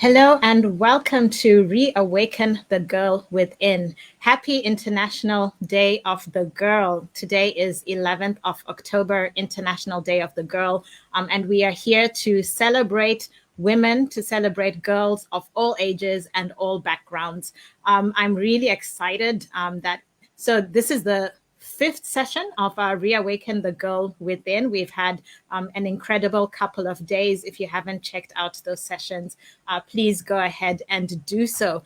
Hello and welcome to Reawaken the Girl Within. Happy International Day of the Girl. Today is 11th of October, International Day of the Girl. And we are here to celebrate women, to celebrate girls of all ages and all backgrounds. I'm really excited so this is the fifth session of our Reawaken the Girl Within. We've had an incredible couple of days. If you haven't checked out those sessions, please go ahead and do so.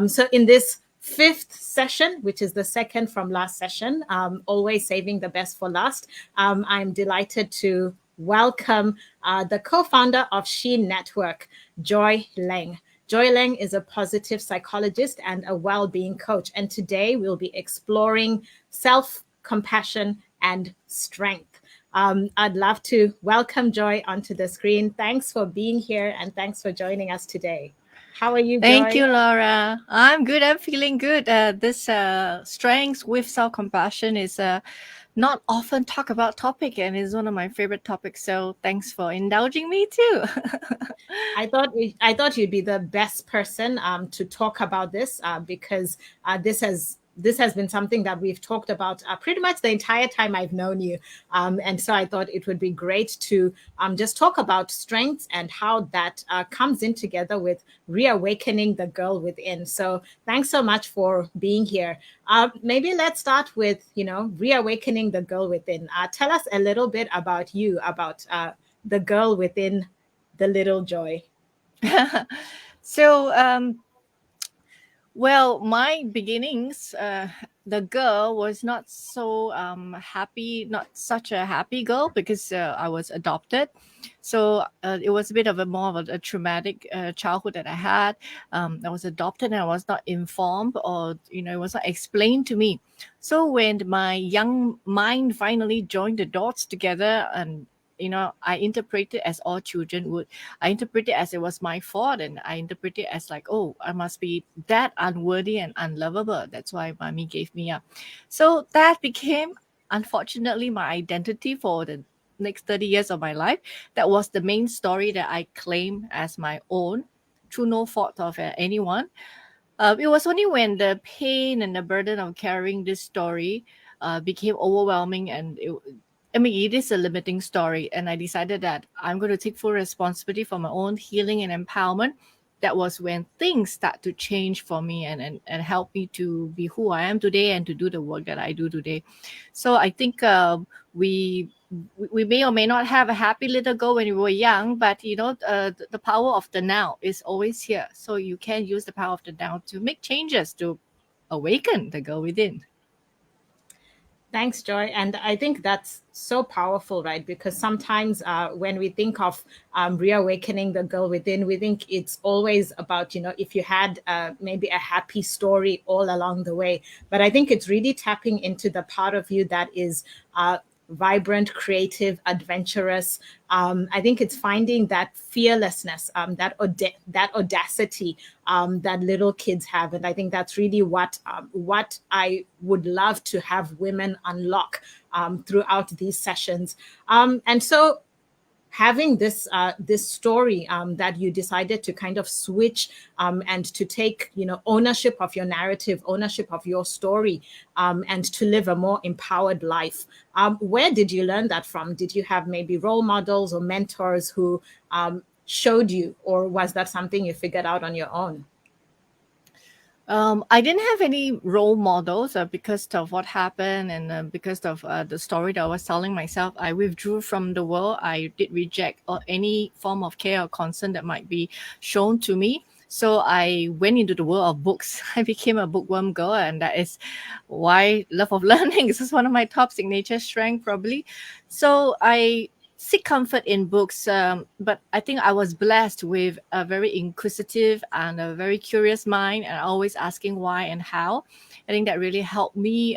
So in this fifth session, which is the second from last session, always saving the best for last, I'm delighted to welcome the co-founder of She Network, Joy Leng. Joy Leng is a positive psychologist and a well-being coach. And today we'll be exploring self-compassion and strength. I'd love to welcome Joy onto the screen. Thanks for being here and thanks for joining us today. How are you, Joy? Thank you, Laura. I'm good. I'm feeling good. This strengths with self-compassion is not often talk about topic, and is one of my favorite topics. So thanks for indulging me too. I thought you'd be the best person to talk about this because this has been something that we've talked about pretty much the entire time I've known you. And so I thought it would be great to just talk about strengths and how that comes in together with reawakening the girl within. So thanks so much for being here. Maybe let's start with, reawakening the girl within. Tell us a little bit about you, about the girl within the little Joy. So, well, my beginnings, the girl was not so happy, not such a happy girl because I was adopted. So it was a bit of a more of a traumatic childhood that I had. I was adopted and I was not informed, or it was not explained to me. So when my young mind finally joined the dots together, and I interpret it as all children would. I interpret it as it was my fault, and I interpret it as like, oh, I must be that unworthy and unlovable. That's why mommy gave me up. So that became, unfortunately, my identity for the next 30 years of my life. That was the main story that I claim as my own, through no fault of anyone. It was only when the pain and the burden of carrying this story became overwhelming, and it is a limiting story. And I decided that I'm going to take full responsibility for my own healing and empowerment. That was when things start to change for me, and help me to be who I am today and to do the work that I do today. So I think we we may or may not have a happy little girl when we were young, but the power of the now is always here. So you can use the power of the now to make changes, to awaken the girl within. Thanks, Joy. And I think that's so powerful, right? Because sometimes when we think of reawakening the girl within, we think it's always about, if you had maybe a happy story all along the way. But I think it's really tapping into the part of you that is vibrant, creative, adventurous. I think it's finding that fearlessness, that audacity that little kids have, and I think that's really what I would love to have women unlock throughout these sessions. And so having this story that you decided to kind of switch and to take ownership of your narrative, ownership of your story, and to live a more empowered life. Where did you learn that from? Did you have maybe role models or mentors who showed you, or was that something you figured out on your own? I didn't have any role models because of what happened, and because of the story that I was telling myself. I withdrew from the world. I did reject any form of care or concern that might be shown to me. So I went into the world of books. I became a bookworm girl, and that is why love of learning is one of my top signature strengths, probably. So I seek comfort in books, but I think I was blessed with a very inquisitive and a very curious mind, and always asking why and how. I think that really helped me.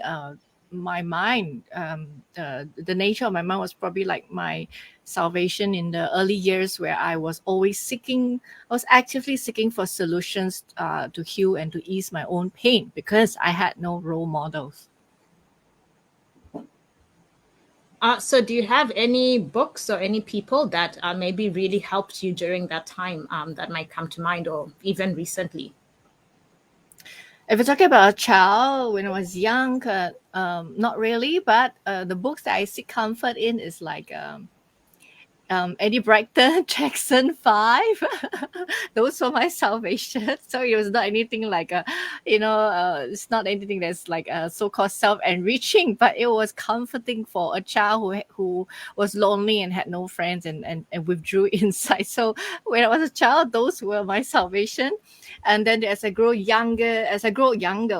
My mind, the nature of my mind was probably like my salvation in the early years, where I was always seeking, I was actively seeking for solutions to heal and to ease my own pain, because I had no role models. So do you have any books or any people that maybe really helped you during that time that might come to mind, or even recently? If you're talking about a child, when I was young, not really, but the books that I seek comfort in is like Eddie Brighton, Jackson 5. Those were my salvation. So it was not anything like it's not anything that's like so-called self-enriching, but it was comforting for a child who was lonely and had no friends and withdrew inside. So when I was a child, those were my salvation. And then as I grow younger,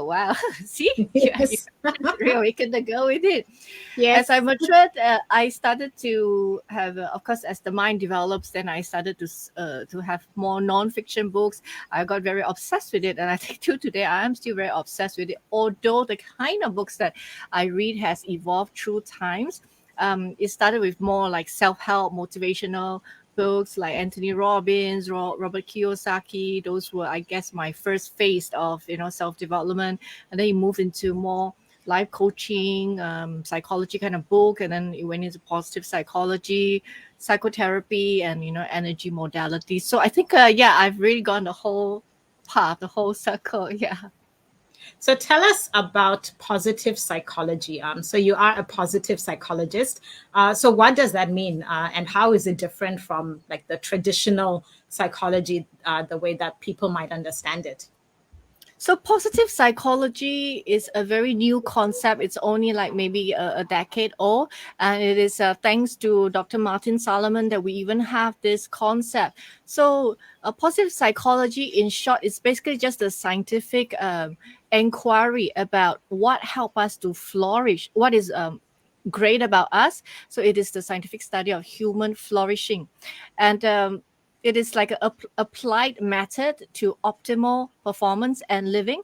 wow, see, yeah, you Yes. reawakened the girl with it. As I Yes. matured, I started to have, of course, as the mind develops, then I started to have more non-fiction books. I got very obsessed with it, and I think till today I am still very obsessed with it. Although the kind of books that I read has evolved through times. It started with more like self-help, motivational books like Anthony Robbins, Robert Kiyosaki. Those were, I guess, my first phase of self-development, and then it moved into more life coaching, psychology kind of book, and then it went into positive psychology, psychotherapy, and energy modalities. So I think, yeah, I've really gone the whole path, the whole circle. Yeah. So tell us about positive psychology. So you are a positive psychologist. So what does that mean, and how is it different from like the traditional psychology, the way that people might understand it? So positive psychology is a very new concept. It's only like maybe a decade old, and it is thanks to Dr. Martin Solomon that we even have this concept. So positive psychology, in short, is basically just a scientific inquiry about what help us to flourish, what is great about us. So it is the scientific study of human flourishing, and it is like a applied method to optimal performance and living.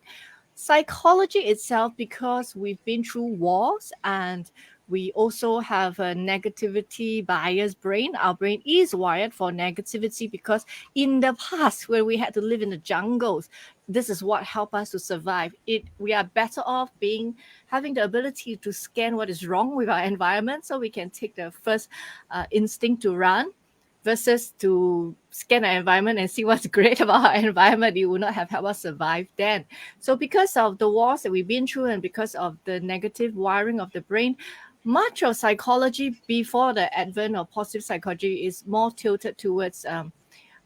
Psychology itself, because we've been through wars and we also have a negativity bias brain. Our brain is wired for negativity because in the past, when we had to live in the jungles, this is what helped us to survive. We are better off being having the ability to scan what is wrong with our environment, so we can take the first instinct to run, versus to scan our environment and see what's great about our environment. It would not have helped us survive then. So because of the wars that we've been through and because of the negative wiring of the brain, much of psychology before the advent of positive psychology is more tilted towards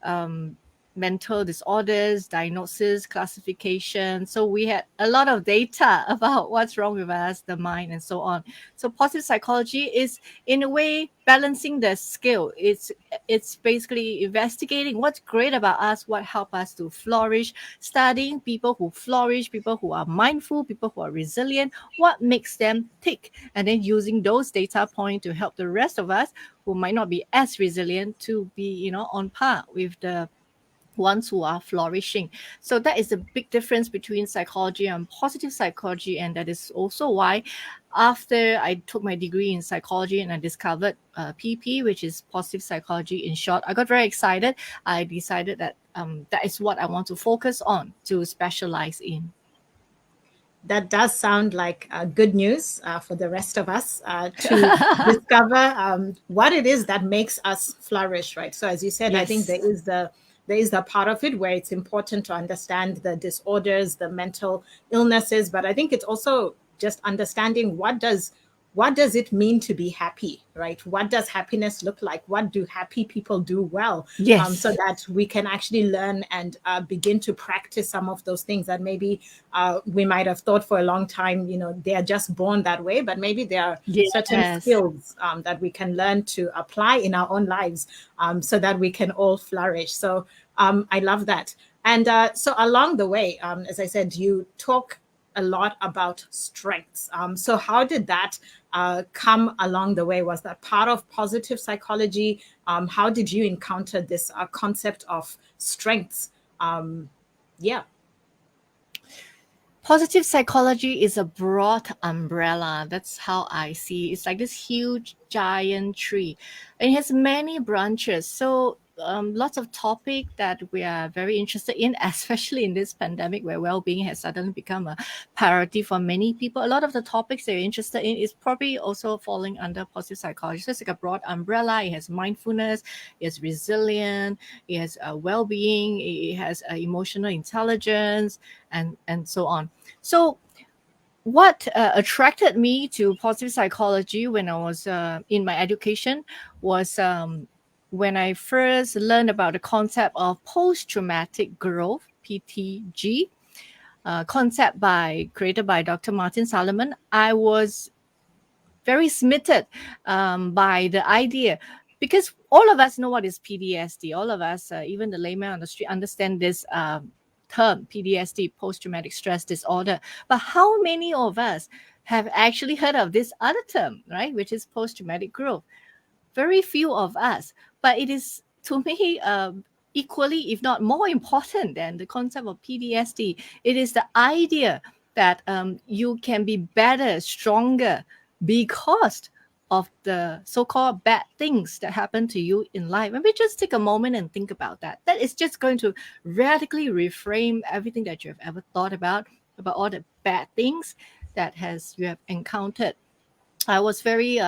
um, mental disorders, diagnosis, classification. So we had a lot of data about what's wrong with us, the mind, and so on. So positive psychology is, in a way, balancing the scale. It's basically investigating what's great about us, what help us to flourish, studying people who flourish, people who are mindful, people who are resilient, what makes them tick, and then using those data points to help the rest of us who might not be as resilient to be on par with the ones who are flourishing. So that is a big difference between psychology and positive psychology, and that is also why after I took my degree in psychology and I discovered PP, which is positive psychology in short, I got very excited. I decided that that is what I want to focus on, to specialize in. That does sound like good news for the rest of us to discover what it is that makes us flourish, right? So, as you said, I think Yes. there is the part of it where it's important to understand the disorders, the mental illnesses, but I think it's also just understanding what does it mean to be happy, right? What does happiness look like? What do happy people do well? So Yes. that we can actually learn and begin to practice some of those things that maybe we might have thought for a long time, they are just born that way, but maybe there are certain Yes. skills that we can learn to apply in our own lives so that we can all flourish. So I love that. And so along the way, as I said, you talk a lot about strengths. So how did that come along the way? Was that part of positive psychology? How did you encounter this concept of strengths? Yeah. Positive psychology is a broad umbrella. That's how I see it. It's like this huge giant tree. And it has many branches. So lots of topic that we are very interested in, especially in this pandemic where well-being has suddenly become a priority for many people. A lot of the topics they're interested in is probably also falling under positive psychology. So it's like a broad umbrella. It has mindfulness, it has resilience, it has well-being, it has emotional intelligence, and so on. So what attracted me to positive psychology when I was in my education was when I first learned about the concept of post-traumatic growth, PTG, concept created by Dr. Martin Salomon. I was very smitten by the idea, because all of us know what is PTSD. All of us, even the layman on the street, understand this term, PTSD, post-traumatic stress disorder. But how many of us have actually heard of this other term, right, which is post-traumatic growth? Very few of us. But it is, to me, equally, if not more important than the concept of PTSD. It is the idea that you can be better, stronger, because of the so-called bad things that happen to you in life. And we just take a moment and think about that. That is just going to radically reframe everything that you have ever thought about all the bad things that you have encountered. I was very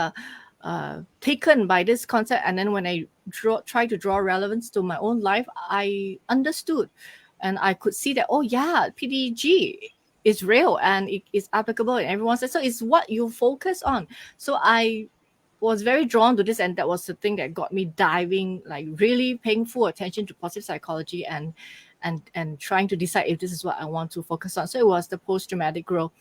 taken by this concept, and then when I try to draw relevance to my own life, I understood, and I could see that, oh yeah, PDG is real and it is applicable in everyone's life. So it's what you focus on. So I was very drawn to this, and that was the thing that got me diving, like really paying full attention to positive psychology and trying to decide if this is what I want to focus on. So it was the post-traumatic growth.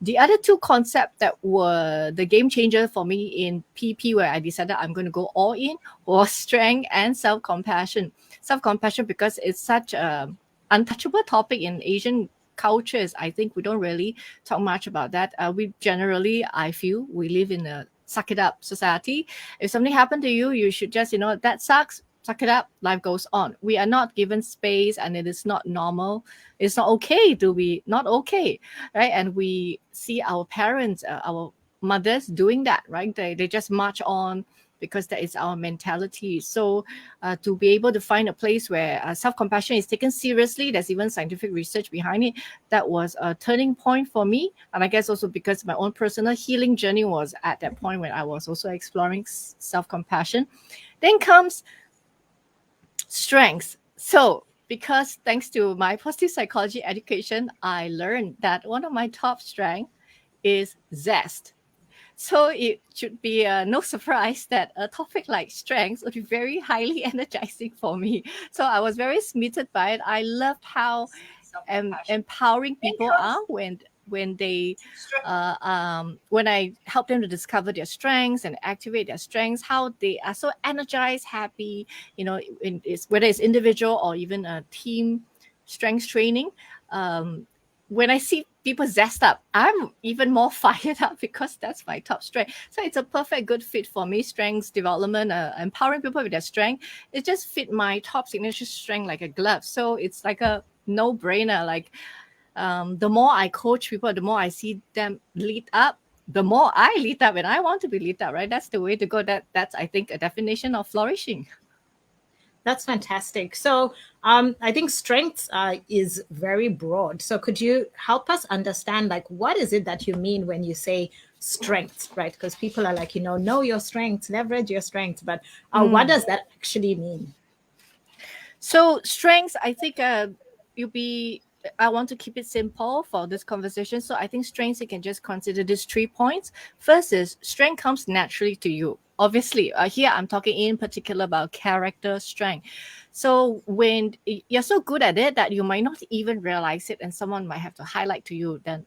The other two concepts that were the game changer for me in PP, where I decided I'm going to go all in, was strength and self-compassion. Self-compassion, because it's such a untouchable topic in Asian cultures. I think we don't really talk much about that. We generally, I feel, we live in a suck it up society. If something happened to you, you should just, that sucks, suck it up, life goes on. We are not given space, and it is not normal. It's not okay to be not okay, right? And we see our parents, our mothers doing that, right? They just march on because that is our mentality. So to be able to find a place where self-compassion is taken seriously, there's even scientific research behind it, that was a turning point for me. And I guess also because my own personal healing journey was at that point when I was also exploring self-compassion. Then comes strengths. So because thanks to my positive psychology education, I learned that one of my top strengths is zest. So it should be no surprise that a topic like strengths would be very highly energizing for me. So I was very smitten by it. I loved how empowering people are when they when I help them to discover their strengths and activate their strengths, how they are so energized, happy, whether it's individual or even a team strength training. When I see people zest up, I'm even more fired up because that's my top strength. So it's a perfect good fit for me. Strengths development, empowering people with their strength. It just fit my top signature strength like a glove. So it's like a no-brainer. Like the more I coach people, the more I see them lead up, the more I lead up, and I want to be lead up, right? That's the way to go. That's I think a definition of flourishing. That's fantastic. So I think strengths is very broad. So could you help us understand, like, what is it that you mean when you say strengths, right? Because people are like, know your strengths, leverage your strengths. But what does that actually mean? So strengths, I think I want to keep it simple for this conversation. So I think strengths, you can just consider these 3 points. First is strength comes naturally to you. Obviously, here I'm talking in particular about character strength. So when you're so good at it that you might not even realize it, and someone might have to highlight to you, then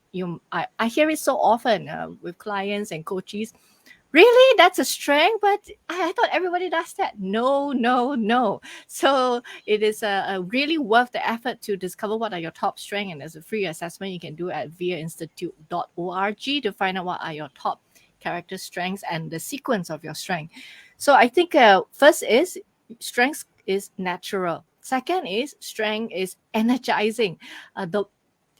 I hear it so often with clients and coaches. Really, that's a strength, but I thought everybody does that. No, no, no. So it is really worth the effort to discover what are your top strengths, and there's a free assessment you can do at viainstitute.org to find out what are your top character strengths and the sequence of your strength. So I think first is strength is natural. Second is strength is energizing.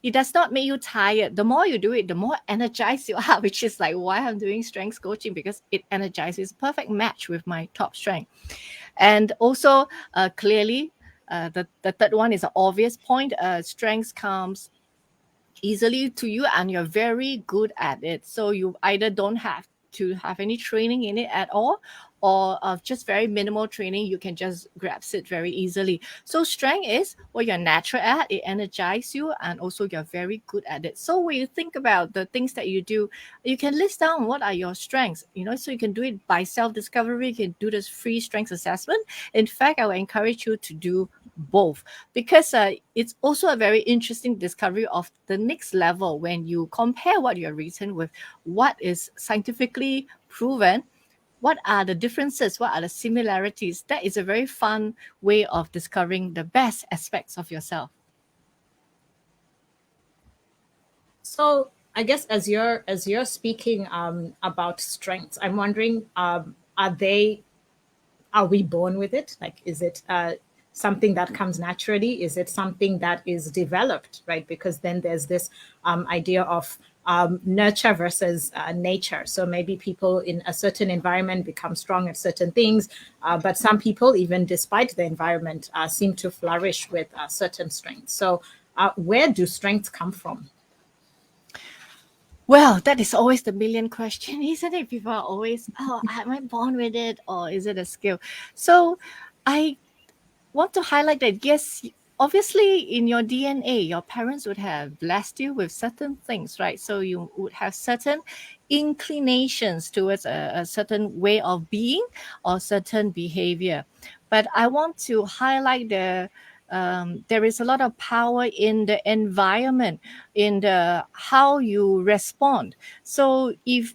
It does not make you tired. The more you do it, the more energized you are, which is like why I'm doing strength coaching, because it energizes. Perfect match with my top strength. And also, clearly, the third one is an obvious point. Strength comes easily to you and you're very good at it. So you either don't have to have any training in it at all, or just very minimal training, you can just grasp it very easily. So strength is what you're natural at, it energizes you, and also you're very good at it. So when you think about the things that you do, you can list down what are your strengths, so you can do it by self-discovery. You can do this free strengths assessment. In fact, I would encourage you to do both, because it's also a very interesting discovery of the next level when you compare what you're written with what is scientifically proven. What are the differences? What are the similarities? That is a very fun way of discovering the best aspects of yourself. So I guess as you're speaking about strengths, I'm wondering, are we born with it? Like, is it something that comes naturally? Is it something that is developed, right? Because then there's this idea of nurture versus nature. So maybe people in a certain environment become strong at certain things, but some people, even despite the environment, seem to flourish with certain strengths. So where do strengths come from? Well, that is always the million question, isn't it? People are always, oh, am I born with it, or is it a skill? So I want to highlight that yes, obviously in your DNA, your parents would have blessed you with certain things, right? So you would have certain inclinations towards a certain way of being or certain behavior. But I want to highlight there is a lot of power in the environment, in the how you respond. So if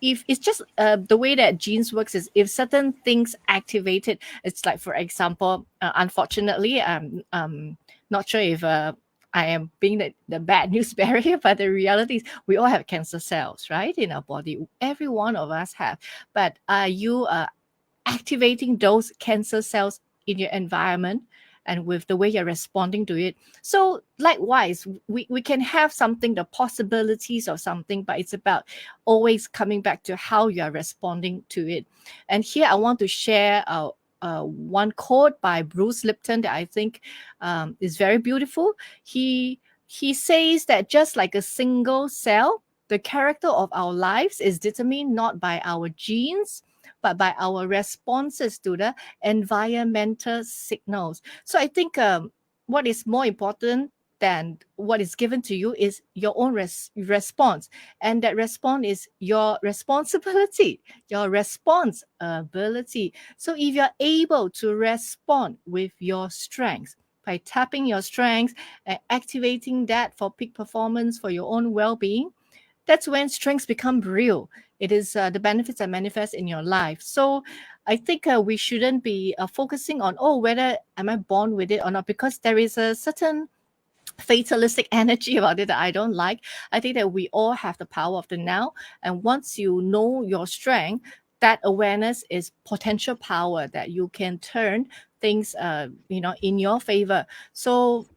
it's just the way that genes works is if certain things activated, it's like, for example, unfortunately, not sure if I am being the bad news bearer, but the reality is we all have cancer cells, right, in our body. Every one of us have. But are you activating those cancer cells in your environment and with the way you're responding to it? So likewise, we can have something, the possibilities of something, but it's about always coming back to how you are responding to it. And here I want to share one quote by Bruce Lipton that I think is very beautiful. He says that just like a single cell, the character of our lives is determined not by our genes, but by our responses to the environmental signals. So I think what is more important than what is given to you is your own response. And that response is your responsibility, your response ability. So if you're able to respond with your strengths, by tapping your strengths and activating that for peak performance, for your own well-being, that's when strengths become real. It is the benefits that manifest in your life. So I think we shouldn't be focusing on, oh, whether am I born with it or not, because there is a certain fatalistic energy about it that I don't like. I think that we all have the power of the now. And once you know your strength, that awareness is potential power that you can turn things, in your favor. So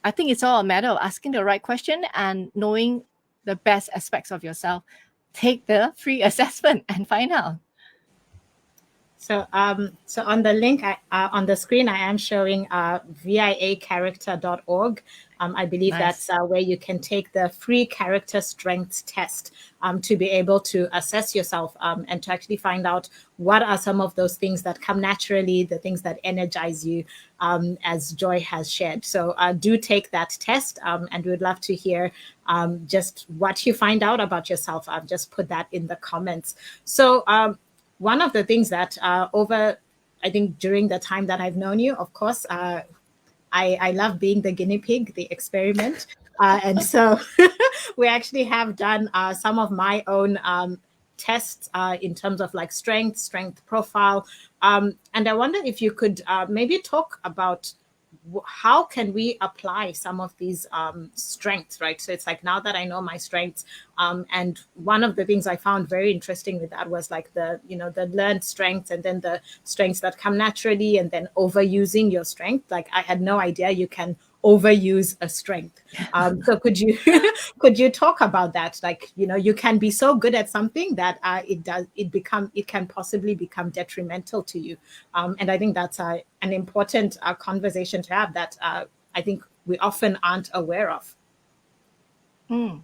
I think it's all a matter of asking the right question and knowing the best aspects of yourself. Take the free assessment and find out. So on the link on the screen, I am showing viacharacter.org. I believe Nice. that's where you can take the free character strengths test to be able to assess yourself and to actually find out what are some of those things that come naturally, the things that energize you, as Joy has shared. So do take that test, and we would love to hear just what you find out about yourself. Just put that in the comments. So one of the things that I think during the time that I've known you, of course, I love being the guinea pig, the experiment. And so we actually have done some of my own tests in terms of like strength profile. And I wonder if you could maybe talk about how can we apply some of these strengths, right? So it's like, now that I know my strengths, and one of the things I found very interesting with that was like the learned strengths, and then the strengths that come naturally, and then overusing your strength. Like, I had no idea you can overuse a strength. So could you could you talk about that? Like, you can be so good at something that it can possibly become detrimental to you. And I think that's an important conversation to have that I think we often aren't aware of. Mm.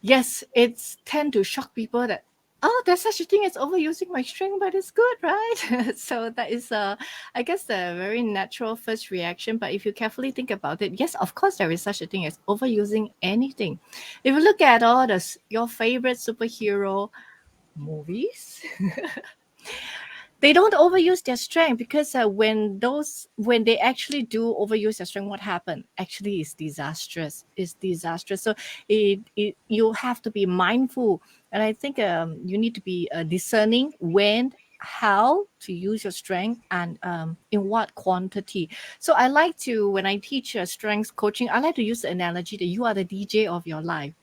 Yes, it's tend to shock people that, oh, there's such a thing as overusing my strength, but it's good, right? So that is I guess a very natural first reaction. But if you carefully think about it, yes, of course there is such a thing as overusing anything. If you look at all your favorite superhero movies, they don't overuse their strength, because when they actually do overuse their strength, what happened actually is disastrous. It's disastrous. So you have to be mindful, and I think you need to be discerning when, how to use your strength, and in what quantity. So I like to, when I teach strength coaching, I like to use the analogy that you are the DJ of your life.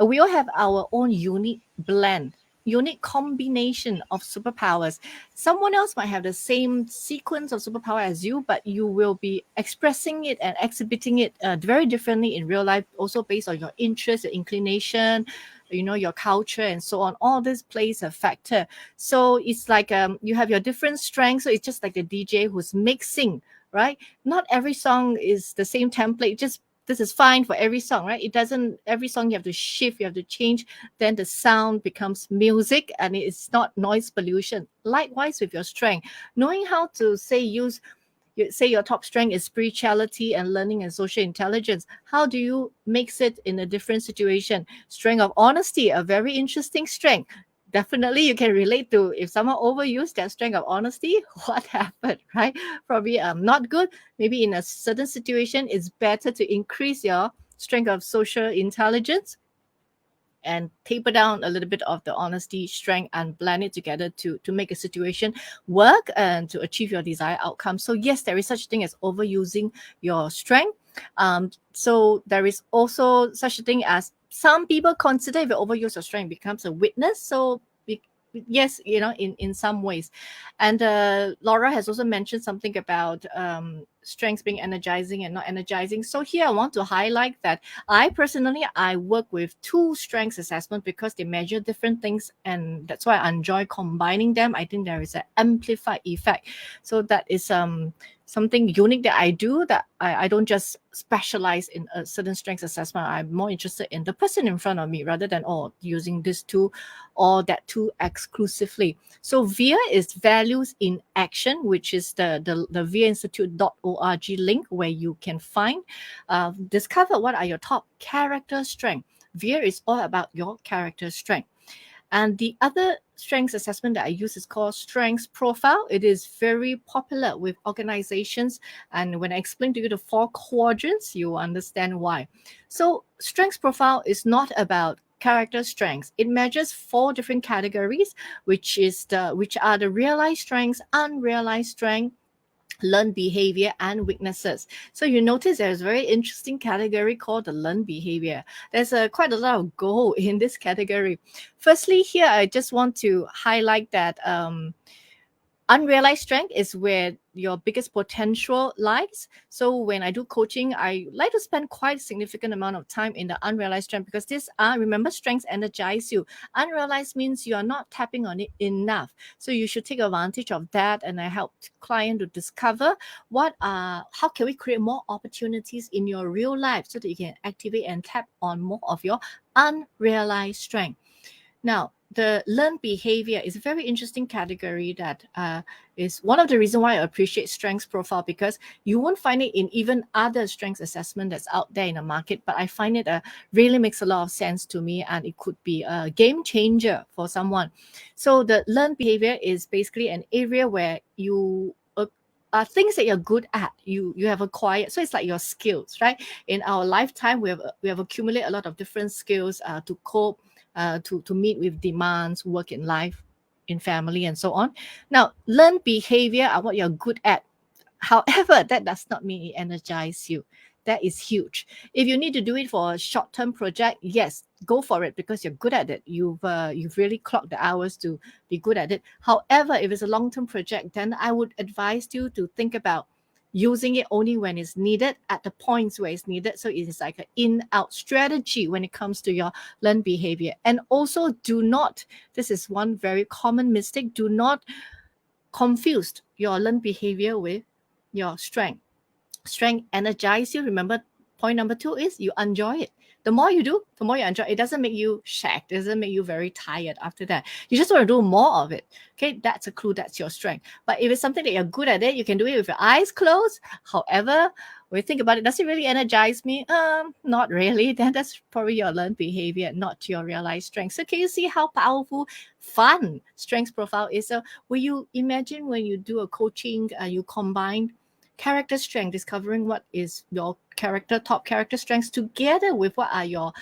We all have our own unique blend, unique combination of superpowers. Someone else might have the same sequence of superpower as you, but you will be expressing it and exhibiting it very differently in real life, also based on your interest, your inclination, your culture, and so on. All this plays a factor. So it's like you have your different strengths. So it's just like the DJ who's mixing, right? Not every song is the same template. Just this is fine for every song, right? It doesn't, every song you have to shift, you have to change, then the sound becomes music and it's not noise pollution. Likewise with your strength, knowing how to say your top strength is spirituality and learning and social intelligence. How do you mix it in a different situation? Strength of honesty, a very interesting strength. Definitely you can relate to, if someone overused their strength of honesty, what happened, right? Probably not good. Maybe in a certain situation, it's better to increase your strength of social intelligence and taper down a little bit of the honesty strength and blend it together to make a situation work and to achieve your desired outcome. So yes, there is such a thing as overusing your strength. So there is also such a thing as, some people consider, if you overuse your strength, becomes a weakness. So yes, in some ways. And Laura has also mentioned something about strengths being energizing and not energizing. So here I want to highlight that I work with two strengths assessment, because they measure different things, and that's why I enjoy combining them. I think there is an amplified effect. So that is something unique that I do, that I don't just specialize in a certain strengths assessment. I'm more interested in the person in front of me, rather than using this tool or that tool exclusively. So VIA is values in action, which is the viainstitute.org link, where you can find discover what are your top character strength. VIA is all about your character strength. And the other strengths assessment that I use is called Strengths Profile. It is very popular with organizations. And when I explain to you the 4 quadrants, you will understand why. So Strengths Profile is not about character strengths. It measures 4 different categories, which are the realized strengths, unrealized strength, learned behavior, and weaknesses. So you notice there's a very interesting category called the learned behavior. There's quite a lot of gold in this category. Firstly, here I just want to highlight that unrealized strength is where your biggest potential lies. So when I do coaching, I like to spend quite a significant amount of time in the unrealized strength, because remember, strengths energize you. Unrealized means you are not tapping on it enough. So you should take advantage of that. And I help client to discover how can we create more opportunities in your real life, so that you can activate and tap on more of your unrealized strength. Now, the learned behavior is a very interesting category that is one of the reasons why I appreciate strengths profile, because you won't find it in even other strengths assessment that's out there in the market. But I find it really makes a lot of sense to me, and it could be a game changer for someone. So the learned behavior is basically an area where you things that you're good at, you have acquired. So it's like your skills, right? In our lifetime, we have accumulated a lot of different skills to cope, to meet with demands, work in life, in family, and so on. Now, learned behavior are what you're good at. However, that does not mean it energize you. That is huge. If you need to do it for a short-term project, yes, go for it, because you're good at it. You've really clocked the hours to be good at it. However, if it's a long-term project, then I would advise you to think about using it only when it's needed, at the points where it's needed. So it is like an in-out strategy when it comes to your learned behavior. And also do not, this is one very common mistake, do not confuse your learned behavior with your strength. Strength energize you. Remember, point number 2 is you enjoy it. The more you do, the more you enjoy it. It doesn't make you shagged. It doesn't make you very tired after that. You just want to do more of it. Okay, that's a clue. That's your strength. But if it's something that you're good at it, you can do it with your eyes closed. However, when you think about it, does it really energize me? Not really. Then that's probably your learned behavior, not your realized strength. So can you see how powerful, fun strengths profile is? So will you imagine when you do a coaching, you combine character strength, discovering what is your top character strengths together with what are your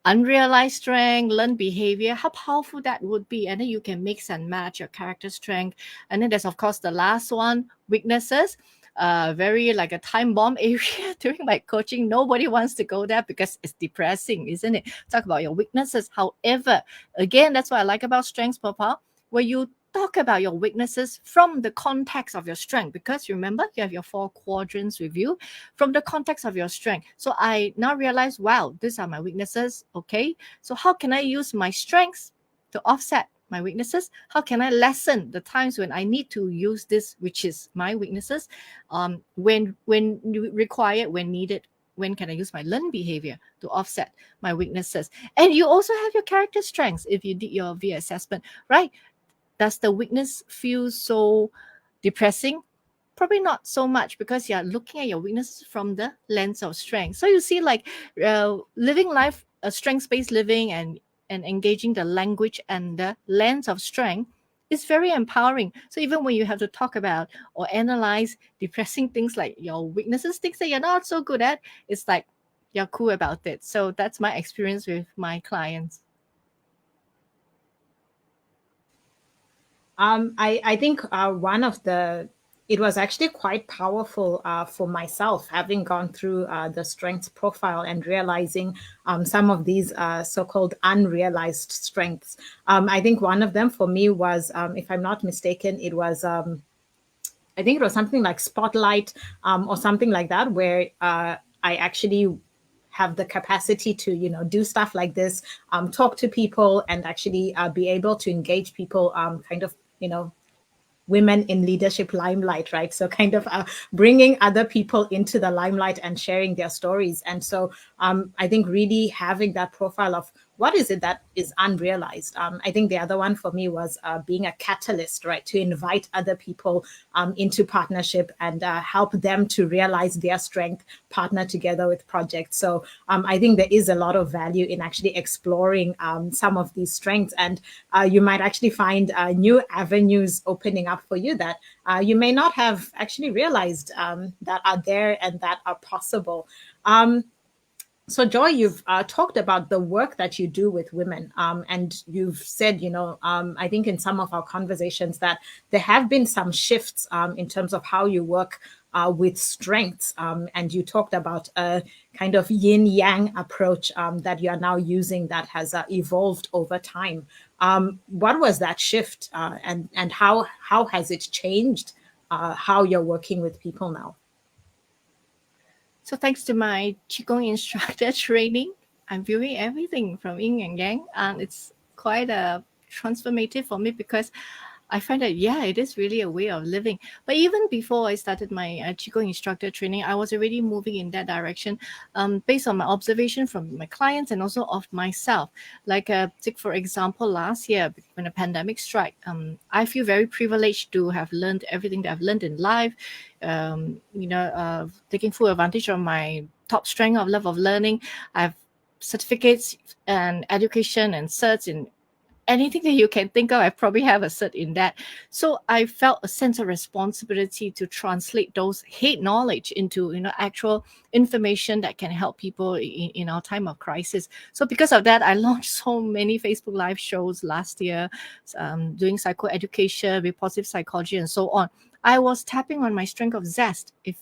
unrealized strength, learned behavior, how powerful that would be. And then you can mix and match your character strength. And then there's, of course, the last one, weaknesses. Very like a time bomb area during my coaching. Nobody wants to go there because it's depressing, isn't it? Talk about your weaknesses. However, again, that's what I like about strengths profile, where you talk about your weaknesses from the context of your strength, because remember you have your 4 quadrants with you from the context of your strength. So I now realize, wow, these are my weaknesses. Okay, so how can I use my strengths to offset my weaknesses? How can I lessen the times when I need to use this, which is my weaknesses, when you require, when needed? When can I use my learned behavior to offset my weaknesses? And you also have your character strengths if you did your V assessment, right? Does the weakness feel so depressing? Probably not so much, because you're looking at your weaknesses from the lens of strength. So you see, like living life, strength-based living, and engaging the language and the lens of strength is very empowering. So even when you have to talk about or analyze depressing things like your weaknesses, things that you're not so good at, it's like you're cool about it. So that's my experience with my clients. I think one of the it was actually quite powerful for myself, having gone through the strengths profile and realizing some of these so-called unrealized strengths. I think one of them for me was, if I'm not mistaken, it was I think it was something like spotlight, or something like that, where I actually have the capacity to, do stuff like this, talk to people, and actually be able to engage people, kind of, women in leadership limelight, right? So kind of bringing other people into the limelight and sharing their stories. And so I think really having that profile of what is it that is unrealized. I think the other one for me was being a catalyst, right? To invite other people into partnership and help them to realize their strength, partner together with projects. So I think there is a lot of value in actually exploring some of these strengths. And you might actually find new avenues opening up for you that you may not have actually realized that are there and that are possible. So, Joy, you've talked about the work that you do with women, and you've said, I think in some of our conversations that there have been some shifts in terms of how you work with strengths, and you talked about a kind of yin yang approach that you are now using that has evolved over time. What was that shift, and how has it changed how you're working with people now? So thanks to my Qigong instructor training, I'm viewing everything from Yin and Yang, and it's quite a transformative for me, because I find that, yeah, it is really a way of living. But even before I started my Qigong instructor training, I was already moving in that direction, based on my observation from my clients and also of myself. Like, take for example, last year when the pandemic struck, I feel very privileged to have learned everything that I've learned in life. Taking full advantage of my top strength of love of learning. I have certificates and education and certs in anything that you can think of. I probably have a cert in that. So I felt a sense of responsibility to translate those hate knowledge into, actual information that can help people in our time of crisis. So because of that, I launched so many Facebook Live shows last year, doing psychoeducation, with positive psychology, and so on. I was tapping on my strength of zest. If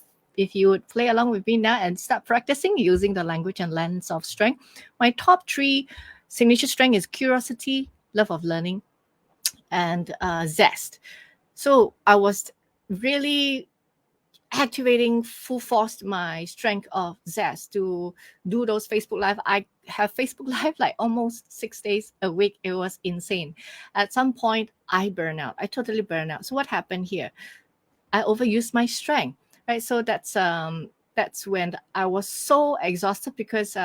you would play along with me now and start practicing using the language and lens of strength, my top 3 signature strength is curiosity, love of learning, and zest. So I was really activating full force my strength of zest to do those Facebook Live. I have Facebook Live like almost 6 days a week. It was insane. At some point, I burn out. I totally burn out. So what happened here? I overused my strength, right? So that's when I was so exhausted because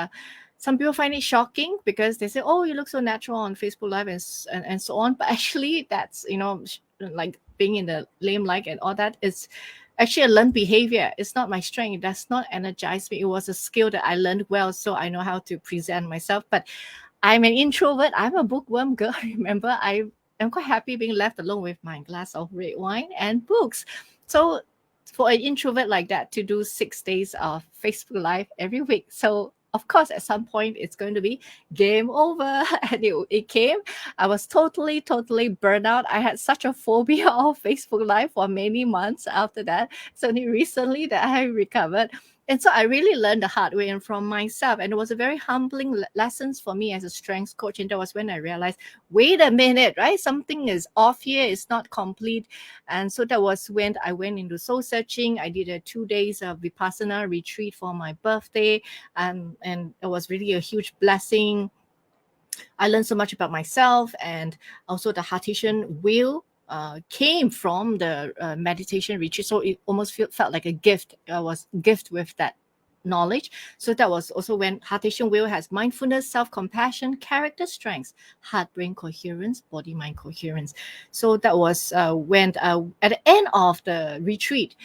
some people find it shocking because they say, "Oh, you look so natural on Facebook Live," and so on. But actually, that's like being in the limelight and all that is actually a learned behavior. It's not my strength. It does not energize me. It was a skill that I learned well, so I know how to present myself. But I'm an introvert. I'm a bookworm girl. Remember, I'm quite happy being left alone with my glass of red wine and books. So for an introvert like that to do 6 days of Facebook Live every week. So of course, at some point it's going to be game over. And it came. I was totally burned out. I had such a phobia of Facebook Live for many months after that. It's only recently that I recovered. And so I really learned the hard way and from myself. And it was a very humbling lessons for me as a strengths coach. And that was when I realized, wait a minute, right? Something is off here. It's not complete. And so that was when I went into soul searching. I did a 2 days of Vipassana retreat for my birthday. And it was really a huge blessing. I learned so much about myself, and also the Cartesian wheel came from the meditation retreat. So it almost felt like a gift. I was gift with that knowledge. So that was also when Cartesian wheel has mindfulness, self-compassion, character strengths, heart-brain coherence, body-mind coherence. So that was when at the end of the retreat,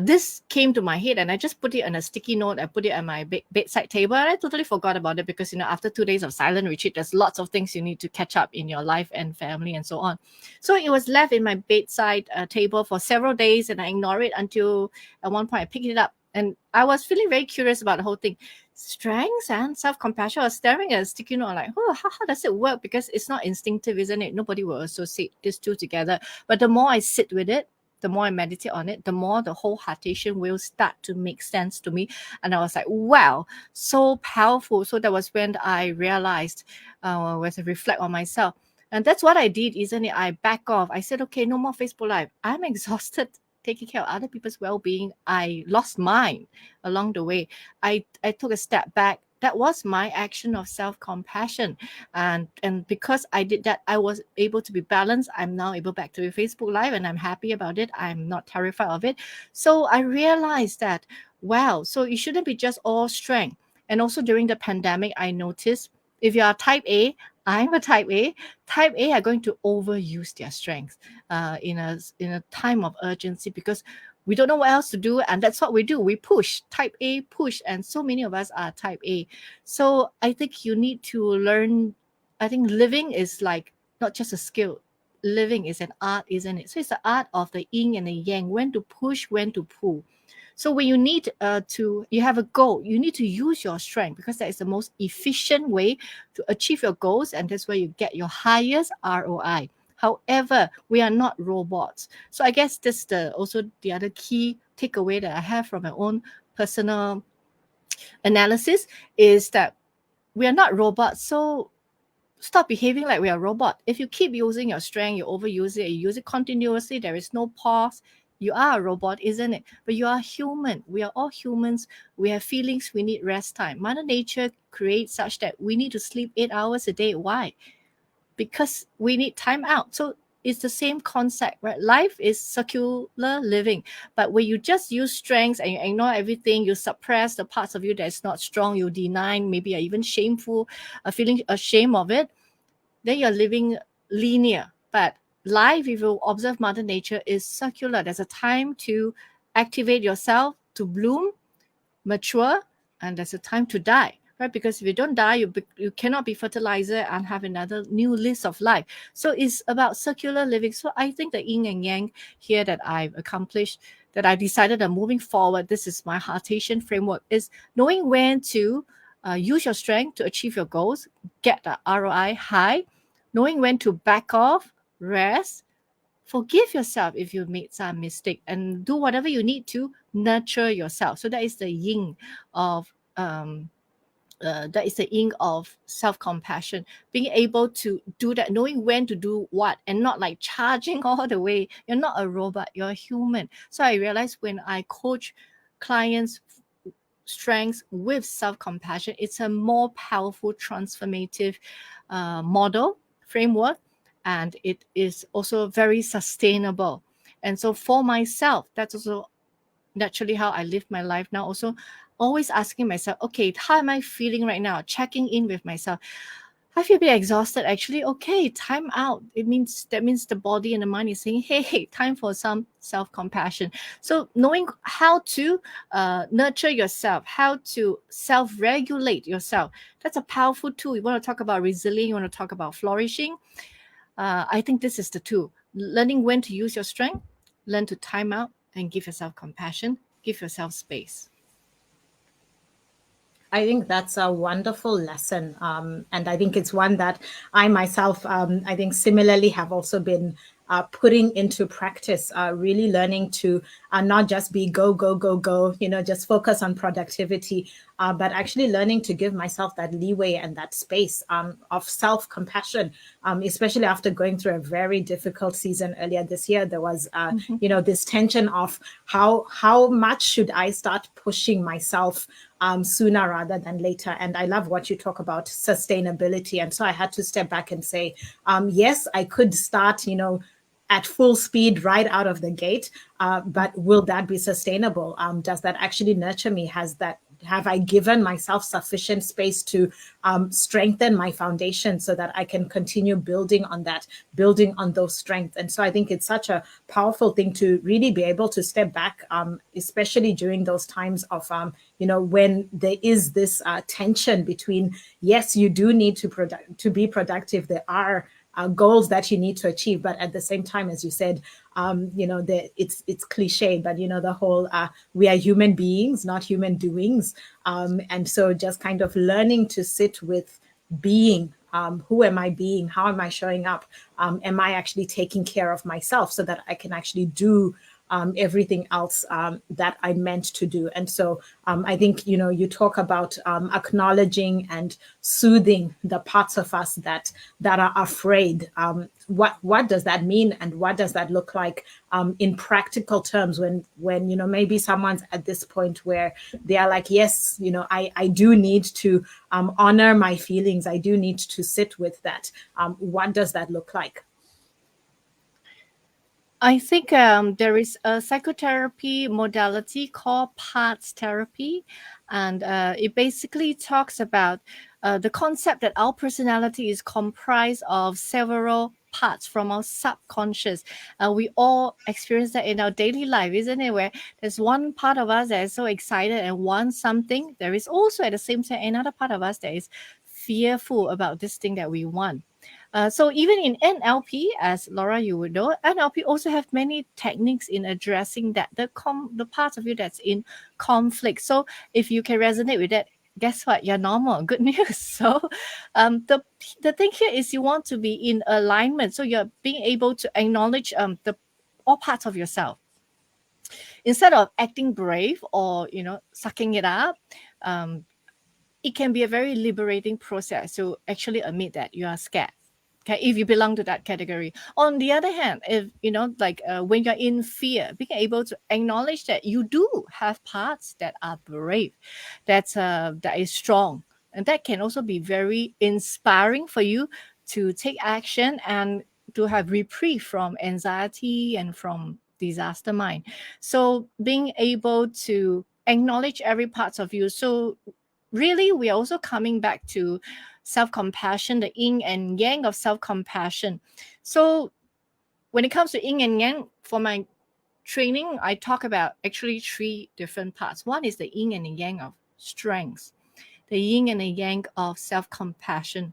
this came to my head, and I just put it on a sticky note. I put it on my bedside table, and I totally forgot about it because, after 2 days of silent retreat, there's lots of things you need to catch up in your life and family and so on. So it was left in my bedside table for several days, and I ignored it until at one point I picked it up. And I was feeling very curious about the whole thing. Strengths and self-compassion. I was staring at a sticky note, like, oh, how does it work? Because it's not instinctive, isn't it? Nobody will associate these two together. But the more I sit with it, the more I meditate on it, the more the whole Cartesian will start to make sense to me. And I was like, wow, so powerful. So that was when I realized, when I reflect on myself. And that's what I did, isn't it? I back off. I said, okay, no more Facebook Live. I'm exhausted taking care of other people's well-being. I lost mine along the way. I took a step back. That was my action of self-compassion. And because I did that, I was able to be balanced. I'm now able back to Facebook Live, and I'm happy about it. I'm not terrified of it. So I realized that, wow, so it shouldn't be just all strength. And also during the pandemic, I noticed if you are type A, I'm a type A. Type A are going to overuse their strength in a time of urgency because we don't know what else to do, and that's what we do. We push, type A, push, and so many of us are type A. So I think you need to learn. I think living is like not just a skill. Living is an art, isn't it? So it's the art of the yin and the yang, when to push, when to pull. So when you need you have a goal, you need to use your strength because that is the most efficient way to achieve your goals, and that's where you get your highest ROI. However, we are not robots. So I guess this also the other key takeaway that I have from my own personal analysis is that we are not robots. So stop behaving like we are a robot. If you keep using your strength, you overuse it, you use it continuously, there is no pause. You are a robot, isn't it? But you are human. We are all humans. We have feelings. We need rest time. Mother Nature creates such that we need to sleep 8 hours a day. Why? Because we need time out. So it's the same concept, right? Life is circular living. But when you just use strengths and you ignore everything, you suppress the parts of you that is not strong, you deny, maybe are even shameful, feeling ashamed of it, then you're living linear. But life, if you observe Mother Nature, is circular. There's a time to activate yourself, to bloom, mature, and there's a time to die, right? Because if you don't die, you cannot be fertilizer and have another new list of life. So it's about circular living. So I think the yin and yang here that I've accomplished, that I decided that moving forward, this is my Cartesian framework, is knowing when to use your strength to achieve your goals, get the ROI high, knowing when to back off, rest, forgive yourself if you made some mistake, and do whatever you need to nurture yourself. So that is the yin of that is the yin of self-compassion, being able to do that, knowing when to do what, and not like charging all the way. You're not a robot, you're a human. So I realized when I coach clients strengths with self-compassion, it's a more powerful transformative model framework, and it is also very sustainable. And so for myself, that's also naturally how I live my life now. Also, always asking myself, okay, how am I feeling right now? Checking in with myself. I feel a bit exhausted. Actually, okay, time out. That means the body and the mind is saying, hey, time for some self-compassion. So knowing how to nurture yourself, how to self-regulate yourself, that's a powerful tool. You want to talk about resilience, you want to talk about flourishing. I think this is the tool. Learning when to use your strength, learn to time out, and give yourself compassion, give yourself space. I think that's a wonderful lesson. And I think it's one that I myself, I think similarly have also been putting into practice, really learning to not just be go, go, go, go, just focus on productivity, but actually learning to give myself that leeway and that space of self-compassion, especially after going through a very difficult season earlier this year. There was, this tension of how much should I start pushing myself sooner rather than later. And I love what you talk about sustainability. And so I had to step back and say, yes, I could start, at full speed right out of the gate, but will that be sustainable? Does that actually nurture me? Have I given myself sufficient space to strengthen my foundation so that I can continue building on those strengths? And so I think it's such a powerful thing to really be able to step back, especially during those times of, when there is this tension between, yes, you do need to be productive. There are goals that you need to achieve, but at the same time, as you said, it's cliche, but the whole we are human beings, not human doings, and so just kind of learning to sit with being. Who am I being? How am I showing up? Am I actually taking care of myself so that I can actually do everything else that I meant to do? And so I think, you talk about acknowledging and soothing the parts of us that are afraid. What does that mean, and what does that look like in practical terms when maybe someone's at this point where they are like, yes, I do need to honor my feelings. I do need to sit with that. What does that look like? I think there is a psychotherapy modality called parts therapy, and it basically talks about the concept that our personality is comprised of several parts from our subconscious. We all experience that in our daily life, isn't it? Where there's one part of us that is so excited and wants something. There is also at the same time another part of us that is fearful about this thing that we want. So even in NLP, as Laura, you would know, NLP also have many techniques in addressing that the parts of you that's in conflict. So if you can resonate with that, guess what? You're normal. Good news. So the thing here is you want to be in alignment. So you're being able to acknowledge the all parts of yourself instead of acting brave or sucking it up. It can be a very liberating process to actually admit that you are scared. Okay, if you belong to that category. On the other hand, if when you're in fear, being able to acknowledge that you do have parts that are brave, that is strong, and that can also be very inspiring for you to take action and to have reprieve from anxiety and from disaster mind. So being able to acknowledge every part of you. So really, we are also coming back to self-compassion, the yin and yang of self-compassion. So when it comes to yin and yang, for my training, I talk about actually three different parts. One is the yin and the yang of strength, the yin and the yang of self-compassion,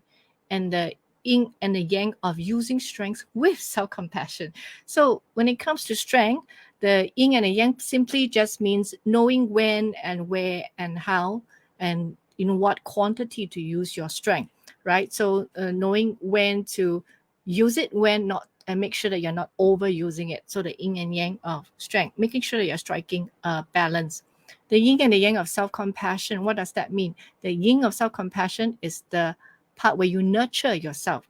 and the yin and the yang of using strength with self-compassion. So when it comes to strength, the yin and the yang simply just means knowing when and where and how and in what quantity to use your strength, right? So knowing when to use it, when not, and make sure that you're not overusing it. So the yin and yang of strength, making sure that you're striking a balance. The yin and the yang of self-compassion, what does that mean? The yin of self-compassion is the part where you nurture yourself.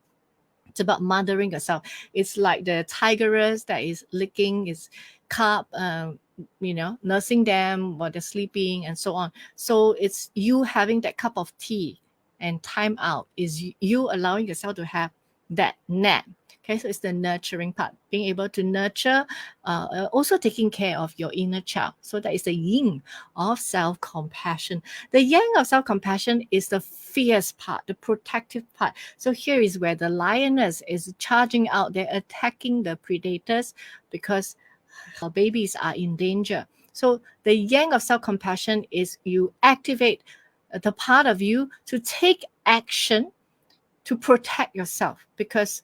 It's about mothering yourself. It's like the tigress that is licking its cub, nursing them while they're sleeping and so on. So it's you having that cup of tea and time out is you allowing yourself to have that nap. Okay, so it's the nurturing part, being able to nurture, also taking care of your inner child. So that is the yin of self-compassion. The yang of self-compassion is the fierce part, the protective part. So here is where the lioness is charging out, they're attacking the predators because her babies are in danger. So the yang of self-compassion is you activate the part of you to take action to protect yourself because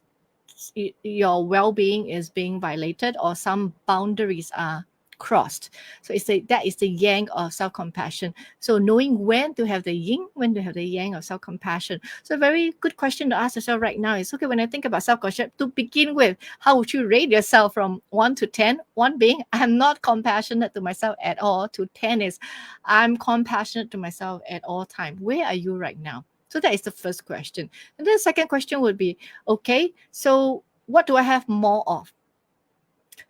your well-being is being violated or some boundaries are crossed. So that is the yang of self-compassion. So knowing when to have the yin, when to have the yang of self-compassion. So a very good question to ask yourself right now is, okay, when I think about self-compassion, to begin with, how would you rate yourself from 1 to 10? 1 being I'm not compassionate to myself at all, to 10 is I'm compassionate to myself at all time. Where are you right now? So that is the first question. And then the second question would be, okay, so what do I have more of?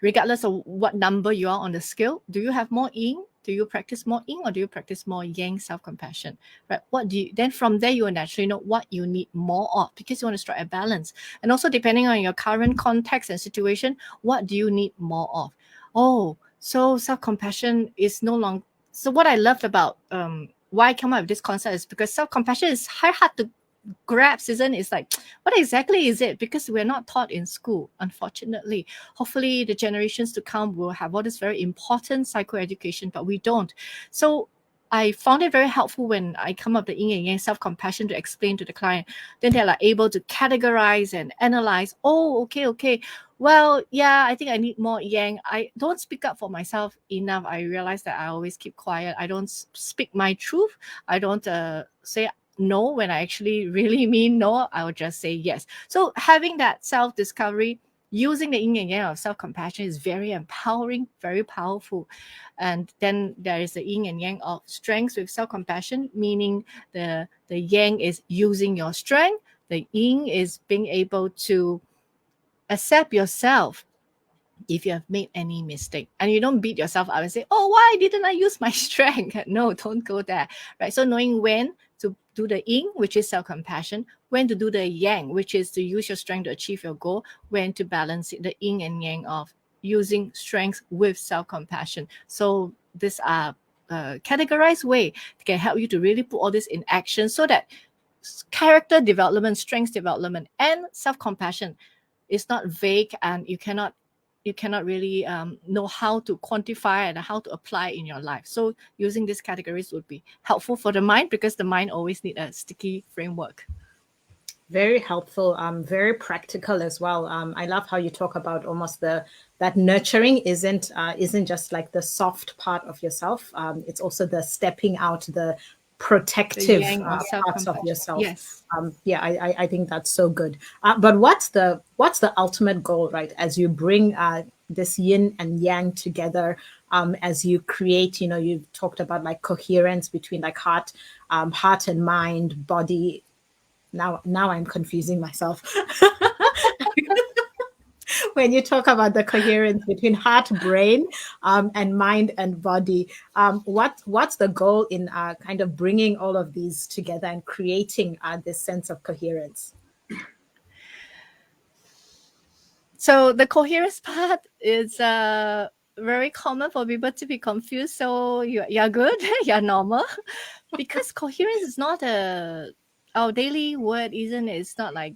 Regardless of what number you are on the scale, do you have more yin? Do you practice more yin or do you practice more yang self-compassion? Right? What do you then from there you will naturally know what you need more of because you want to strike a balance. And also depending on your current context and situation, what do you need more of? Oh, so self-compassion is no longer. So what I loved about why I come up with this concept is because self-compassion is hard to grasp, isn't it? It's like, what exactly is it? Because we're not taught in school, unfortunately. Hopefully the generations to come will have all this very important psychoeducation, but we don't. So I found it very helpful when I come up with the yin and yang self-compassion to explain to the client. Then they're like able to categorize and analyze. Oh, okay. Well, yeah, I think I need more yang. I don't speak up for myself enough. I realize that I always keep quiet. I don't speak my truth. I don't say no when I actually really mean no. I would just say yes. So having that self-discovery using the yin and yang of self-compassion is very empowering, very powerful. And then there is the yin and yang of strength with self-compassion, meaning the yang is using your strength. The yin is being able to accept yourself if you have made any mistake, and you don't beat yourself up and say, oh, why didn't I use my strength? No, don't go there, right? So knowing when to do the yin, which is self-compassion, when to do the yang, which is to use your strength to achieve your goal, when to balance it, the yin and yang of using strength with self-compassion. So these are categorized way that can help you to really put all this in action so that character development, strength development, and self-compassion is not vague and you cannot really know how to quantify and how to apply in your life. So using these categories would be helpful for the mind because the mind always need a sticky framework. Very helpful, very practical as well. I love how you talk about almost that nurturing isn't just like the soft part of yourself. It's also the stepping out, the protective parts of yourself. Yes. Yeah, I think that's so good. But what's the ultimate goal, right? As you bring this yin and yang together, as you create, you've talked about like coherence between like heart and mind, body. Now I'm confusing myself. When you talk about the coherence between heart, brain, and mind and body, what's the goal in kind of bringing all of these together and creating this sense of coherence? So the coherence part is very common for people to be confused. So you're good, you're normal, because coherence is not our daily word, isn't it? It's not like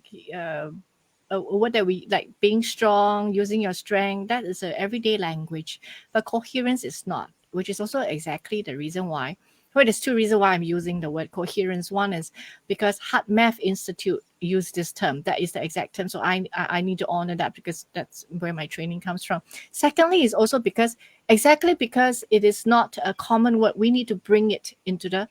a word that we like being strong, using your strength. That is an everyday language, but coherence is not, which is also exactly the reason why. Well, there's two reasons why I'm using the word coherence. One is because Heart Math Institute use this term. That is the exact term. So I need to honor that because that's where my training comes from. Secondly, is also because it is not a common word, we need to bring it into the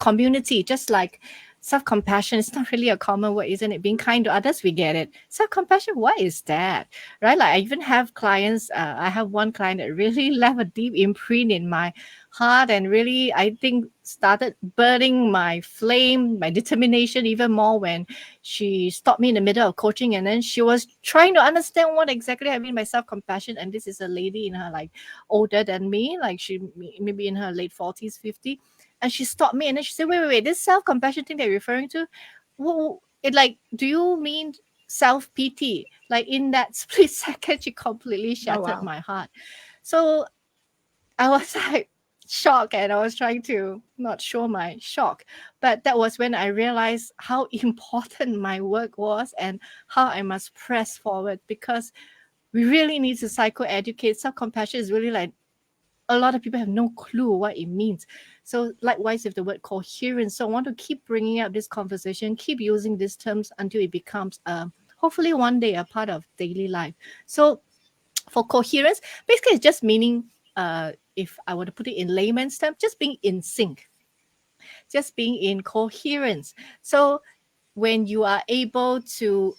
community. Just like self-compassion is not really a common word, isn't it? Being kind to others, we get it. Self-compassion, what is that? Right? Like I even have clients, I have one client that really left a deep imprint in my heart and really, I think, started burning my flame, my determination even more when she stopped me in the middle of coaching, and then she was trying to understand what exactly I mean by self-compassion. And this is a lady in her like older than me, like she maybe in her late 40s, 50. And she stopped me and then she said, wait, this self-compassion thing that you're referring to, it like, do you mean self-pity? Like in that split second, she completely Oh, shattered wow. my heart. So I was like shocked, and I was trying to not show my shock. But that was when I realized how important my work was and how I must press forward, because we really need to psychoeducate. Self-compassion is really like, a lot of people have no clue what it means. So likewise with the word coherence. So I want to keep bringing up this conversation, keep using these terms until it becomes hopefully one day a part of daily life. So for coherence, basically it's just meaning, if I were to put it in layman's terms, just being in sync, just being in coherence. So when you are able to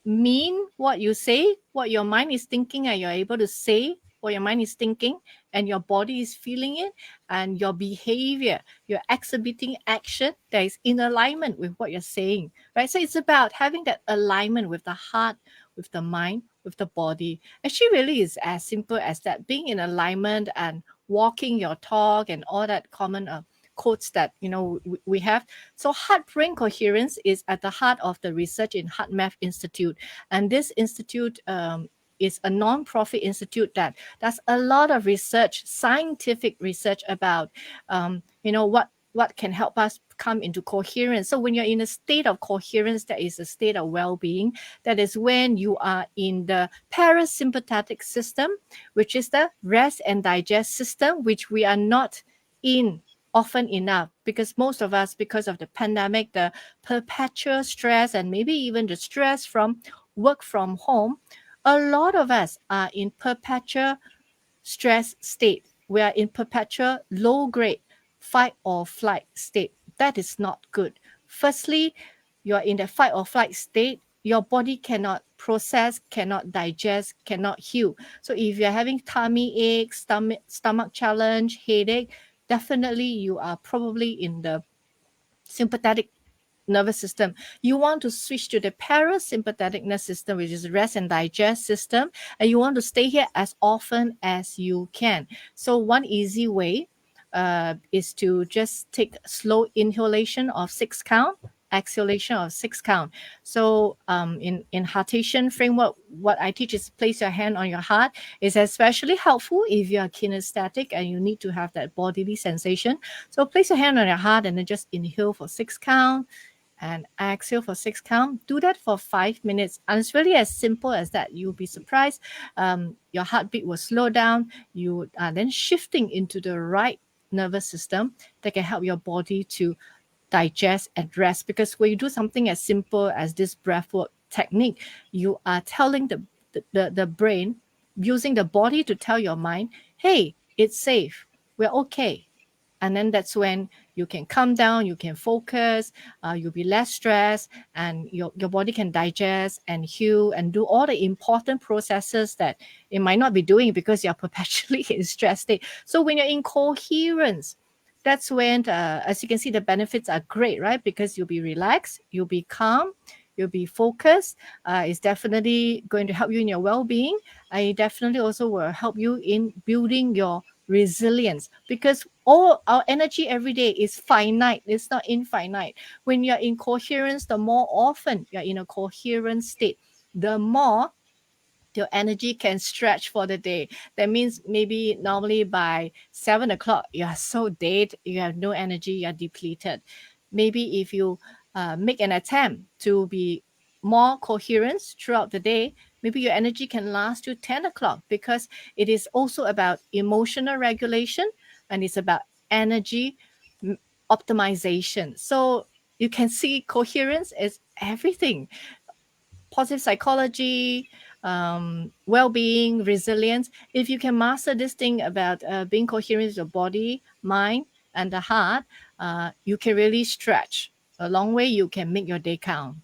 mean what you say, what your mind is thinking, and you're able to say what your mind is thinking, and your body is feeling it, and your behavior, you're exhibiting action that is in alignment with what you're saying, right? So it's about having that alignment with the heart, with the mind, with the body. Actually, really is as simple as that, being in alignment and walking your talk and all that common quotes that we have. So heart brain coherence is at the heart of the research in Heart Math Institute, and this institute is a non-profit institute that does a lot of research, scientific research about what can help us come into coherence. So when you're in a state of coherence, that is a state of well-being. That is when you are in the parasympathetic system, which is the rest and digest system, which we are not in often enough, because most of us, because of the pandemic, the perpetual stress, and maybe even the stress from work from home, a lot of us are in perpetual stress state. We are in perpetual low grade fight or flight state. That is not good. Firstly, you are in the fight or flight state. Your body cannot process, cannot digest, cannot heal. So if you're having tummy ache, stomach challenge, headache, definitely you are probably in the sympathetic nervous system. You want to switch to the parasympathetic nervous system, which is rest and digest system, and you want to stay here as often as you can. So one easy way is to just take slow inhalation of 6 count, exhalation of 6 count. So in Heartation framework, what I teach is place your hand on your heart. Is especially helpful if you are kinesthetic and you need to have that bodily sensation. So place your hand on your heart and then just inhale for 6 count and exhale for 6 count. Do that for 5 minutes. And it's really as simple as that. You'll be surprised. Your heartbeat will slow down. You are then shifting into the right nervous system that can help your body to digest and rest. Because when you do something as simple as this breathwork technique, you are telling the brain, using the body to tell your mind, hey, it's safe. We're okay. And then that's when you can calm down, you can focus, you'll be less stressed, and your body can digest and heal and do all the important processes that it might not be doing because you're perpetually in stress state. So when you're in coherence, that's when, as you can see, the benefits are great, right? Because you'll be relaxed, you'll be calm, you'll be focused. It's definitely going to help you in your well-being. It definitely also will help you in building your resilience, because all our energy every day is finite, it's not infinite. When you're in coherence, the more often you're in a coherent state, the more your energy can stretch for the day. That means maybe normally by 7 o'clock, you are so dead, you have no energy, you are depleted. Maybe if you make an attempt to be more coherent throughout the day, maybe your energy can last to 10 o'clock, because it is also about emotional regulation and it's about energy optimization. So you can see coherence is everything. Positive psychology, well-being, resilience. If you can master this thing about being coherent with your body, mind, and the heart, you can really stretch. a long way, you can make your day count.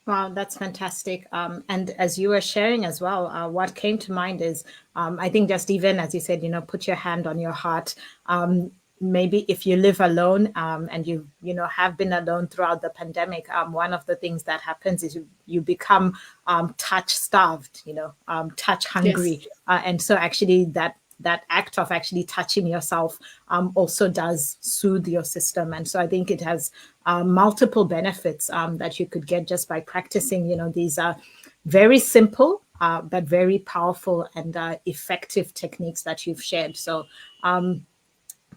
Wow, that's fantastic. And as you were sharing as well, what came to mind is, I think just even as you said, put your hand on your heart. Maybe if you live alone, and you have been alone throughout the pandemic, one of the things that happens is you become touch starved, touch Yes. hungry, and so actually that act of actually touching yourself also does soothe your system. And so I think it has multiple benefits that you could get just by practicing. These are very simple but very powerful and effective techniques that you've shared. So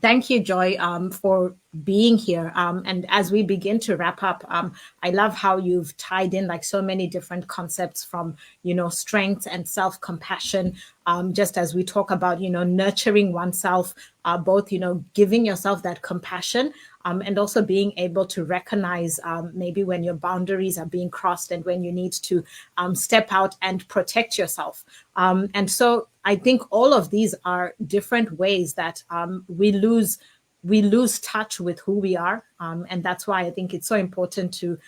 thank you, Joy, for being here. And as we begin to wrap up, I love how you've tied in like so many different concepts from, strength and self-compassion. Just as we talk about, nurturing oneself, both, giving yourself that compassion, and also being able to recognize maybe when your boundaries are being crossed and when you need to step out and protect yourself. And so I think all of these are different ways that we lose touch with who we are. And that's why I think it's so important to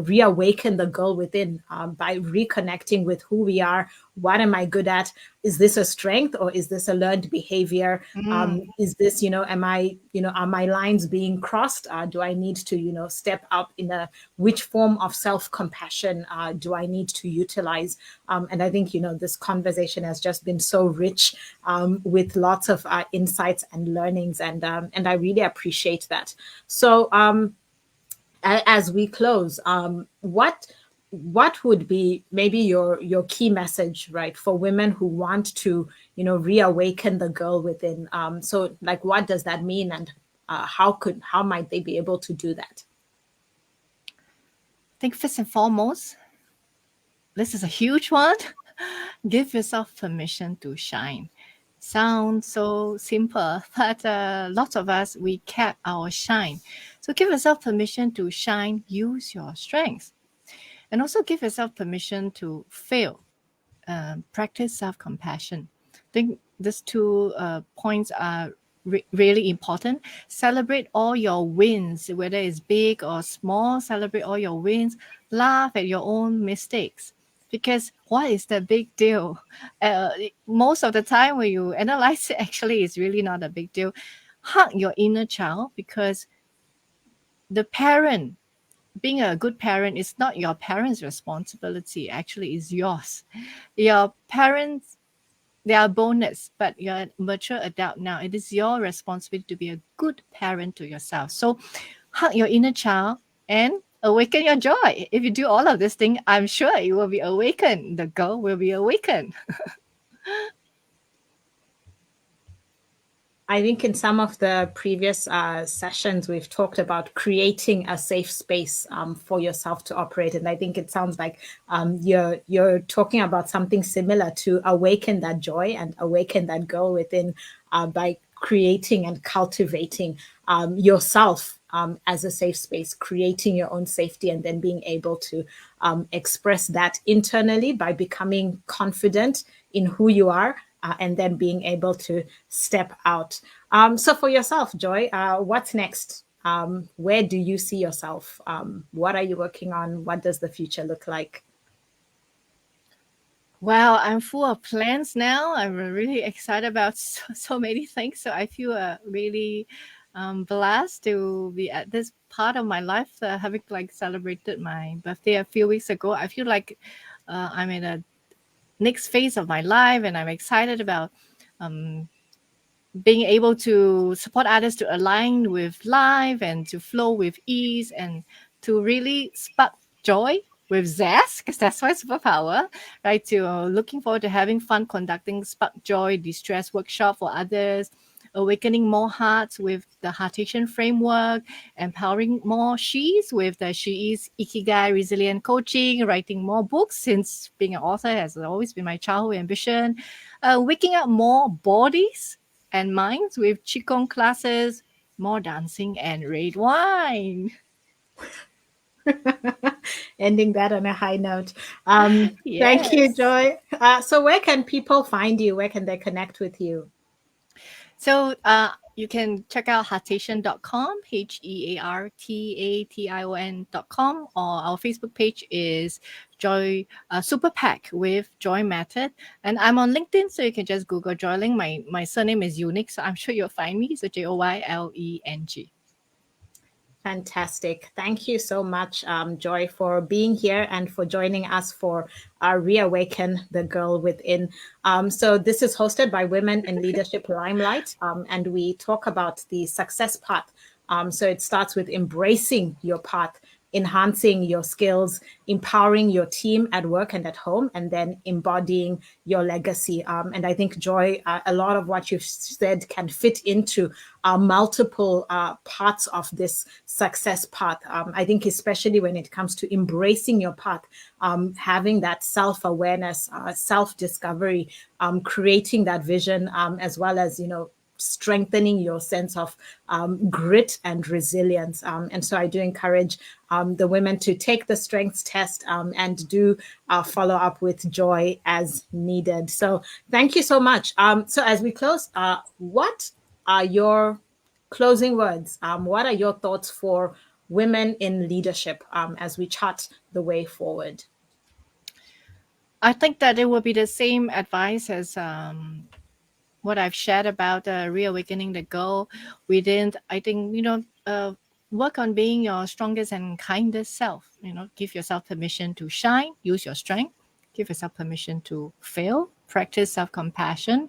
reawaken the girl within, by reconnecting with who we are. What am I good at? Is this a strength or is this a learned behavior? Mm. Is this, am I, are my lines being crossed? Do I need to, step up in which form of self-compassion do I need to utilize? And I think, this conversation has just been so rich, with lots of insights and learnings. And I really appreciate that. So as we close, what would be maybe your key message, right, for women who want to, reawaken the girl within? So like, what does that mean, and how might they be able to do that? I think first and foremost, this is a huge one. Give yourself permission to shine. Sounds so simple, but lots of us, we kept our shine. So give yourself permission to shine, use your strengths. And also give yourself permission to fail. Practice self compassion. I think these two points are really important. Celebrate all your wins, whether it's big or small. Celebrate all your wins. Laugh at your own mistakes. Because what is the big deal? Most of the time, when you analyze it, actually, it's really not a big deal. Hug your inner child, because the parent, being a good parent is not your parents' responsibility. Actually, is yours. Your parents, they are bonus, but you're a mature adult now. It is your responsibility to be a good parent to yourself. So hug your inner child and awaken your joy. If you do all of this thing, I'm sure it will be awakened. The girl will be awakened. I think in some of the previous sessions, we've talked about creating a safe space for yourself to operate, and I think it sounds like you're talking about something similar to awaken that joy and awaken that girl within, by creating and cultivating yourself as a safe space, creating your own safety, and then being able to express that internally by becoming confident in who you are, and then being able to step out. So for yourself, Joy, what's next? Where do you see yourself? What are you working on? What does the future look like? Well, I'm full of plans now. I'm really excited about so many things. So I feel really blessed to be at this part of my life, having like celebrated my birthday a few weeks ago. I feel like I'm in a next phase of my life, and I'm excited about um, being able to support others to align with life and to flow with ease and to really spark joy with zest, because that's my superpower, right? To looking forward to having fun conducting spark joy distress workshop for others, awakening more hearts with the Heartation framework, empowering more she's with the She Is Ikigai Resilient Coaching, writing more books since being an author has always been my childhood ambition, waking up more bodies and minds with Qigong classes, more dancing, and red wine. Ending that on a high note. Thank you, Yes. Joy. So where can people find you? Where can they connect with you? So you can check out heartation.com, heartation.com, or our Facebook page is Joy Super Pack with Joy Method. And I'm on LinkedIn, so you can just Google Joyling. My surname is unique, so I'm sure you'll find me. So JOYLENG. Fantastic. Thank you so much, Joy, for being here and for joining us for our Reawaken the Girl Within. So this is hosted by Women in Leadership Limelight, and we talk about the success path. So it starts with embracing your path, enhancing your skills, empowering your team at work and at home, and then embodying your legacy. And I think, Joy, a lot of what you've said can fit into multiple parts of this success path. I think, especially when it comes to embracing your path, having that self-awareness, self-discovery, creating that vision, as well as, strengthening your sense of grit and resilience. And so I do encourage the women to take the strengths test and do follow up with Joy as needed. So thank you so much. So as we close, what are your closing words? What are your thoughts for women in leadership as we chart the way forward? I think that it will be the same advice as what I've shared about reawakening the girl within. I think, work on being your strongest and kindest self. Give yourself permission to shine, use your strength, give yourself permission to fail, practice self compassion,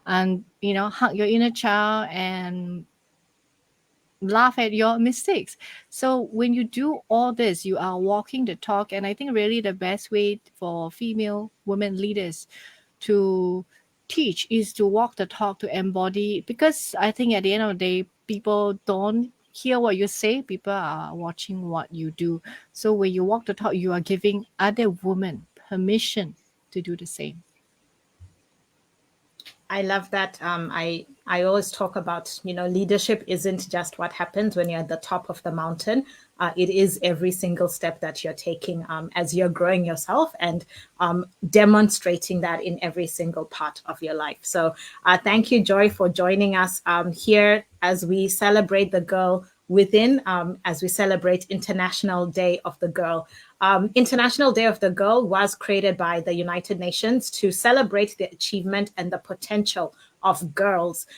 and, hug your inner child and laugh at your mistakes. So when you do all this, you are walking the talk. And I think really the best way for female women leaders to teach is to walk the talk, to embody, because I think at the end of the day, people don't hear what you say, people are watching what you do. So when you walk the talk, you are giving other women permission to do the same. I love that. I always talk about, leadership isn't just what happens when you're at the top of the mountain. It is every single step that you're taking as you're growing yourself and demonstrating that in every single part of your life. So thank you, Joy, for joining us here as we celebrate the girl within, as we celebrate International Day of the Girl. International Day of the Girl was created by the United Nations to celebrate the achievement and the potential of girls.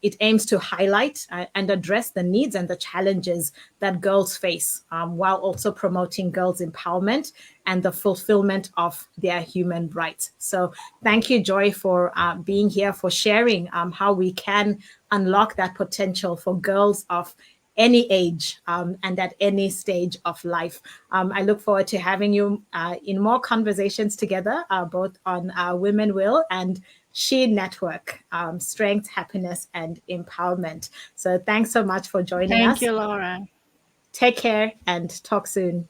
It aims to highlight and address the needs and the challenges that girls face, while also promoting girls' empowerment and the fulfillment of their human rights. So thank you, Joy, for being here, for sharing how we can unlock that potential for girls of any age and at any stage of life. I look forward to having you in more conversations together, both on Women Will and She Network, Strength, Happiness, and Empowerment. So thanks so much for joining Thank us. you, Laura. Take care and talk soon.